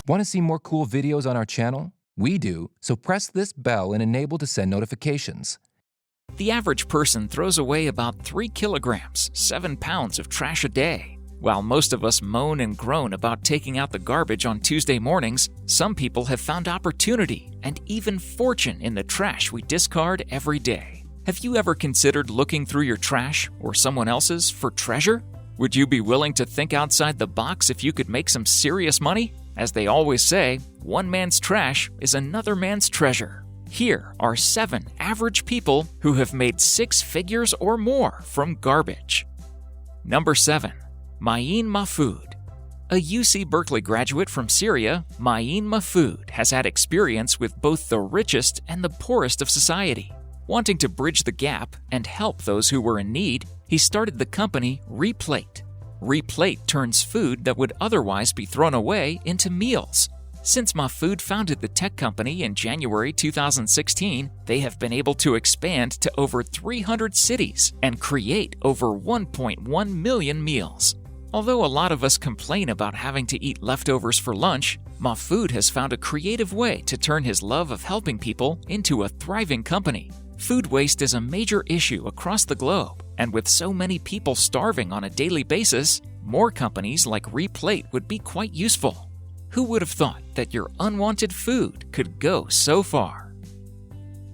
Want to see more cool videos on our channel? We do, so press this bell and enable to send notifications. The average person throws away about 3 kilograms, 7 pounds of trash a day. While most of us moan and groan about taking out the garbage on Tuesday mornings, some people have found opportunity and even fortune in the trash we discard every day. Have you ever considered looking through your trash or someone else's for treasure? Would you be willing to think outside the box if you could make some serious money? As they always say, one man's trash is another man's treasure. Here are 7 average people who have made 6 figures or more from garbage. Number 7. Hein Mahfoud. A UC Berkeley graduate from Syria, Hein Mahfoud has had experience with both the richest and the poorest of society. Wanting to bridge the gap and help those who were in need, he started the company Replate. Replate turns food that would otherwise be thrown away into meals. Since Mahfoud founded the tech company in January 2016, they have been able to expand to over 300 cities and create over 1.1 million meals. Although a lot of us complain about having to eat leftovers for lunch, Mahfoud has found a creative way to turn his love of helping people into a thriving company. Food waste is a major issue across the globe, and with so many people starving on a daily basis, more companies like Replate would be quite useful. Who would have thought that your unwanted food could go so far?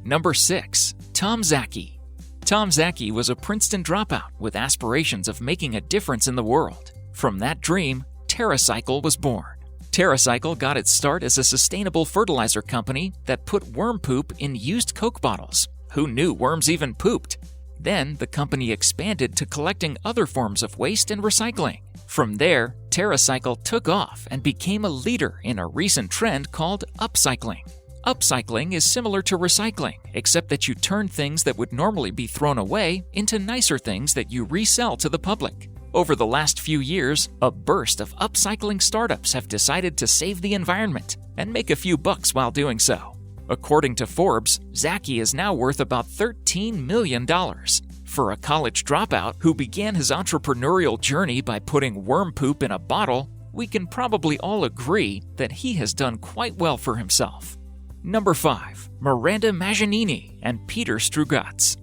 Number 6. Tom Zaki. Tom Zaki was a Princeton dropout with aspirations of making a difference in the world. From that dream, TerraCycle was born. TerraCycle got its start as a sustainable fertilizer company that put worm poop in used Coke bottles. Who knew worms even pooped? Then the company expanded to collecting other forms of waste and recycling. From there, TerraCycle took off and became a leader in a recent trend called upcycling. Upcycling is similar to recycling, except that you turn things that would normally be thrown away into nicer things that you resell to the public. Over the last few years, a burst of upcycling startups have decided to save the environment and make a few bucks while doing so. According to Forbes, Zaki is now worth about $13 million. For a college dropout who began his entrepreneurial journey by putting worm poop in a bottle, we can probably all agree that he has done quite well for himself. Number 5. Miranda Mazzantini and Peter Strugatz.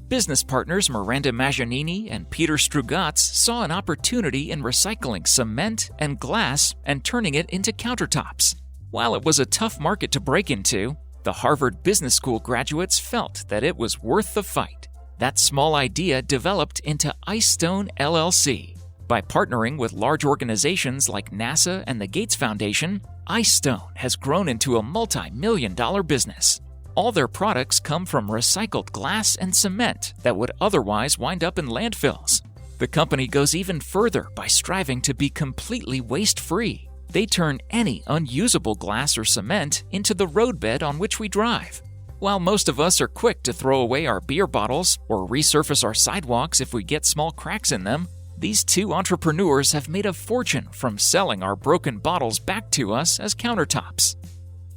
Business partners Miranda Mazzantini and Peter Strugatz saw an opportunity in recycling cement and glass and turning it into countertops. While it was a tough market to break into, the Harvard Business School graduates felt that it was worth the fight. That small idea developed into Icestone LLC. By partnering with large organizations like NASA and the Gates Foundation, Icestone has grown into a multi-million-dollar business. All their products come from recycled glass and cement that would otherwise wind up in landfills. The company goes even further by striving to be completely waste-free. They turn any unusable glass or cement into the roadbed on which we drive. While most of us are quick to throw away our beer bottles or resurface our sidewalks if we get small cracks in them, these 2 entrepreneurs have made a fortune from selling our broken bottles back to us as countertops.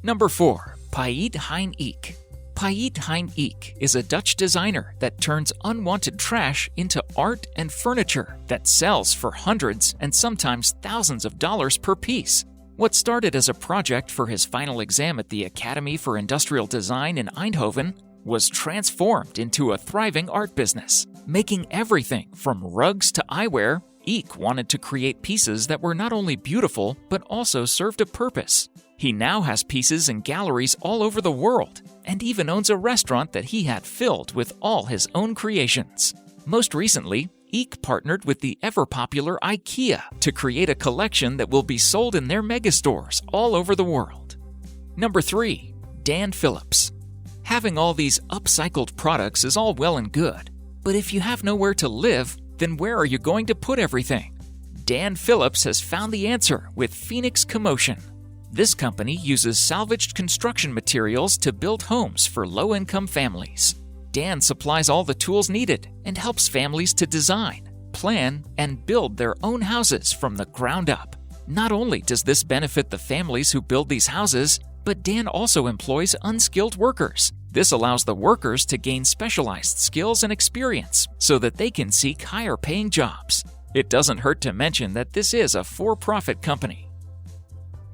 Number 4. Piet Hein. Piet Hein is a Dutch designer that turns unwanted trash into art and furniture that sells for hundreds and sometimes thousands of dollars per piece. What started as a project for his final exam at the Academy for Industrial Design in Eindhoven was transformed into a thriving art business. Making everything from rugs to eyewear, Eek wanted to create pieces that were not only beautiful but also served a purpose. He now has pieces in galleries all over the world and even owns a restaurant that he had filled with all his own creations. Most recently, Eek partnered with the ever-popular IKEA to create a collection that will be sold in their megastores all over the world. Number 3. Dan Phillips. Having all these upcycled products is all well and good, but if you have nowhere to live, then where are you going to put everything? Dan Phillips has found the answer with Phoenix Commotion. This company uses salvaged construction materials to build homes for low-income families. Dan supplies all the tools needed and helps families to design, plan, and build their own houses from the ground up. Not only does this benefit the families who build these houses, but Dan also employs unskilled workers. This allows the workers to gain specialized skills and experience so that they can seek higher-paying jobs. It doesn't hurt to mention that this is a for-profit company.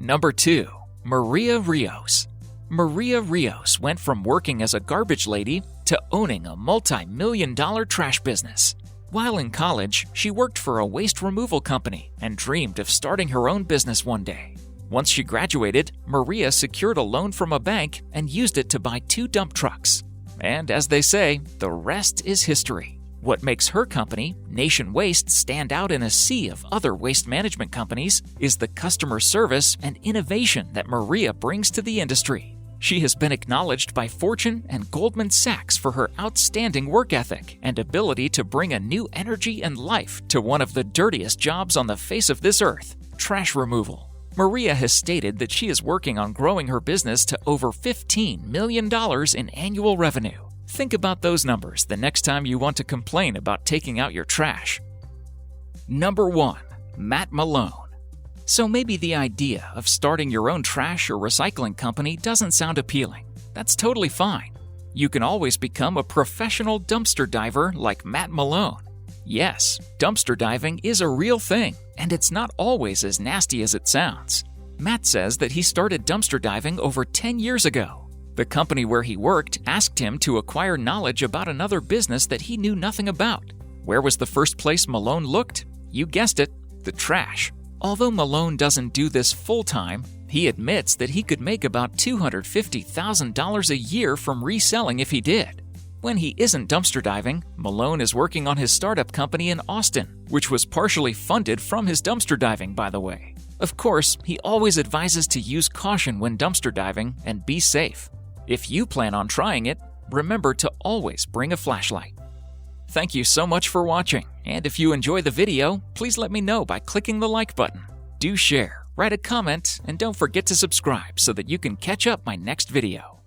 Number 2. Maria Rios. Maria Rios went from working as a garbage lady to owning a multi-million-dollar trash business. While in college, she worked for a waste removal company and dreamed of starting her own business one day. Once she graduated, Maria secured a loan from a bank and used it to buy 2 dump trucks. And as they say, the rest is history. What makes her company, Nation Waste, stand out in a sea of other waste management companies is the customer service and innovation that Maria brings to the industry. She has been acknowledged by Fortune and Goldman Sachs for her outstanding work ethic and ability to bring a new energy and life to one of the dirtiest jobs on the face of this earth, trash removal. Maria has stated that she is working on growing her business to over $15 million in annual revenue. Think about those numbers the next time you want to complain about taking out your trash. Number 1. Matt Malone. So maybe the idea of starting your own trash or recycling company doesn't sound appealing. That's totally fine. You can always become a professional dumpster diver like Matt Malone. Yes, dumpster diving is a real thing, and it's not always as nasty as it sounds. Matt says that he started dumpster diving over 10 years ago. The company where he worked asked him to acquire knowledge about another business that he knew nothing about. Where was the first place Malone looked? You guessed it, the trash. Although Malone doesn't do this full-time, he admits that he could make about $250,000 a year from reselling if he did. When he isn't dumpster diving, Malone is working on his startup company in Austin, which was partially funded from his dumpster diving, by the way. Of course, he always advises to use caution when dumpster diving and be safe. If you plan on trying it, remember to always bring a flashlight. Thank you so much for watching, and if you enjoy the video, please let me know by clicking the like button. Do share, write a comment, and don't forget to subscribe so that you can catch up my next video.